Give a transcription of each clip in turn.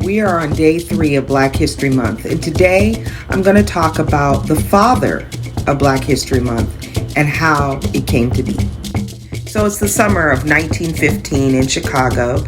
We are on day 3 of Black History Month, and today I'm going to talk about the father of Black History Month and how it came to be. So it's the summer of 1915 in Chicago,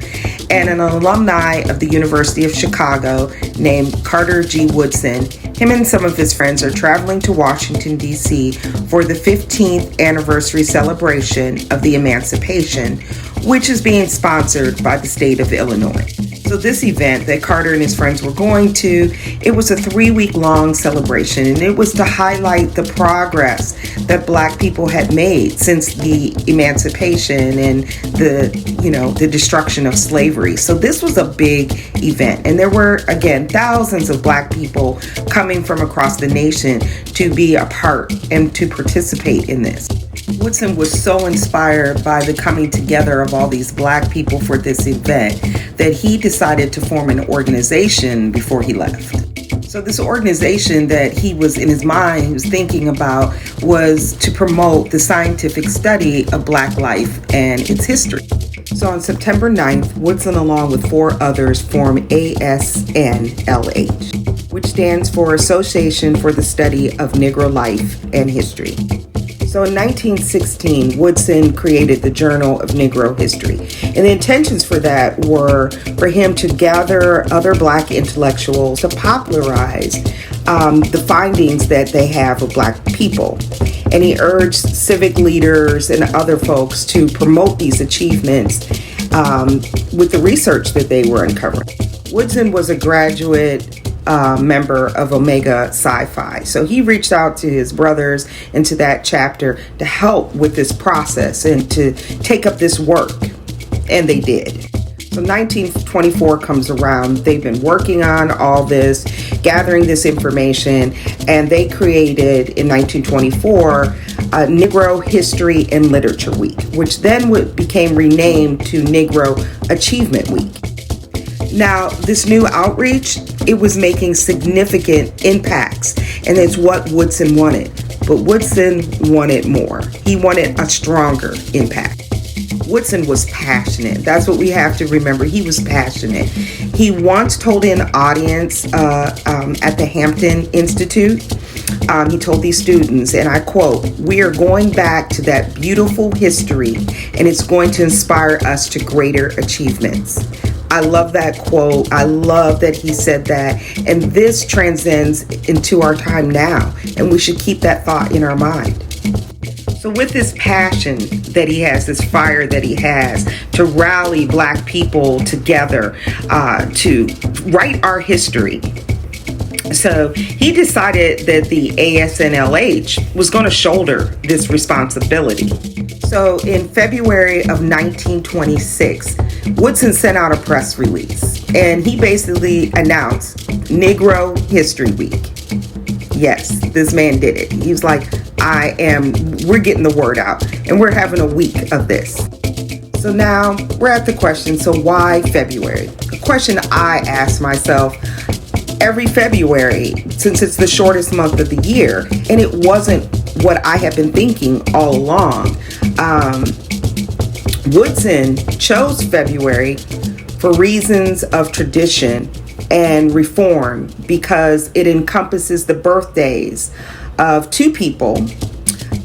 and an alumni of the University of Chicago named Carter G. Woodson, him and some of his friends are traveling to Washington, D.C. for the 15th anniversary celebration of the Emancipation, which is being sponsored by the state of Illinois. So this event that Carter and his friends were going to, it was a 3-week-long celebration, and it was to highlight the progress that Black people had made since the emancipation and the destruction of slavery. So this was a big event, and there were, again, thousands of Black people coming from across the nation to be a part and to participate in this. Woodson was so inspired by the coming together of all these Black people for this event that he decided to form an organization before he left. So this organization that he was in his mind, he was thinking about, was to promote the scientific study of Black life and its history. So on September 9th, Woodson, along with 4 others, formed ASNLH, which stands for Association for the Study of Negro Life and History. So in 1916, Woodson created the Journal of Negro History. And the intentions for that were for him to gather other Black intellectuals to popularize the findings that they have of Black people. And he urged civic leaders and other folks to promote these achievements with the research that they were uncovering. Woodson was a graduate member of Omega Sci-Fi. So he reached out to his brothers and to that chapter to help with this process and to take up this work. And they did. So 1924 comes around. They've been working on all this, gathering this information, and they created in 1924 Negro History and Literature Week, which then became renamed to Negro Achievement Week. Now, this new outreach, it was making significant impacts, and it's what Woodson wanted. But Woodson wanted more. He wanted a stronger impact. Woodson was passionate. That's what we have to remember. He was passionate. He once told an audience at the Hampton Institute, he told these students, and I quote, "We are going back to that beautiful history, and it's going to inspire us to greater achievements." I love that quote. I love that he said that. And this transcends into our time now. And we should keep that thought in our mind. So with this passion that he has, this fire that he has to rally Black people together to write our history. So he decided that the ASNLH was going to shoulder this responsibility. So in February of 1926, Woodson sent out a press release, and he basically announced Negro History Week. Yes, this man did it. He was like, we're getting the word out, and we're having a week of this. So now we're at the question, so why February? A question I ask myself every February, since it's the shortest month of the year, and it wasn't what I have been thinking all along. Woodson chose February for reasons of tradition and reform because it encompasses the birthdays of 2 people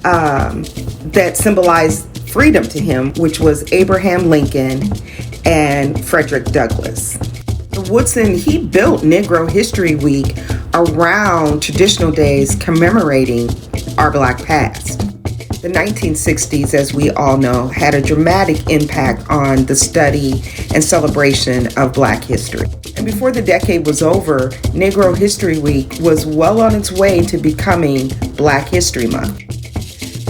that symbolized freedom to him, which was Abraham Lincoln and Frederick Douglass. Woodson, he built Negro History Week around traditional days commemorating our Black past. The 1960s, as we all know, had a dramatic impact on the study and celebration of Black history. And before the decade was over, Negro History Week was well on its way to becoming Black History Month.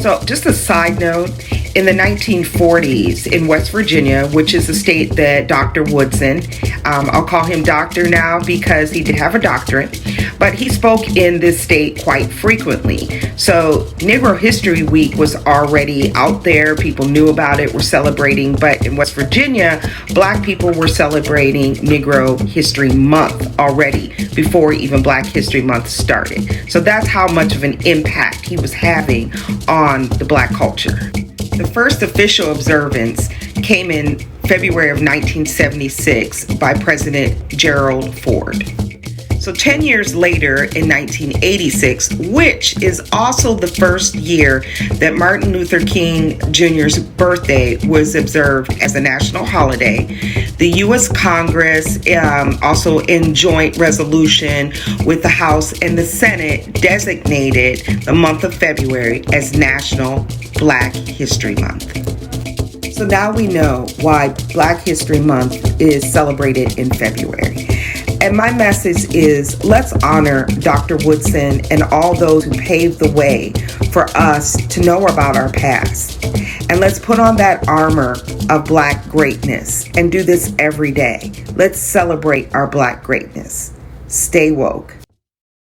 So just a side note, in the 1940s in West Virginia, which is the state that Dr. Woodson, I'll call him doctor now because he did have a doctorate, but he spoke in this state quite frequently. So Negro History Week was already out there. People knew about it, were celebrating, but in West Virginia, Black people were celebrating Negro History Month already before even Black History Month started. So that's how much of an impact he was having on the Black culture. The first official observance came in February of 1976 by President Gerald Ford. So 10 years later, in 1986, which is also the first year that Martin Luther King Jr.'s birthday was observed as a national holiday, the U.S. Congress, also in joint resolution with the House and the Senate, designated the month of February as National Black History Month. So now we know why Black History Month is celebrated in February. And my message is, let's honor Dr. Woodson and all those who paved the way for us to know about our past. And let's put on that armor of Black greatness and do this every day. Let's celebrate our Black greatness. Stay woke.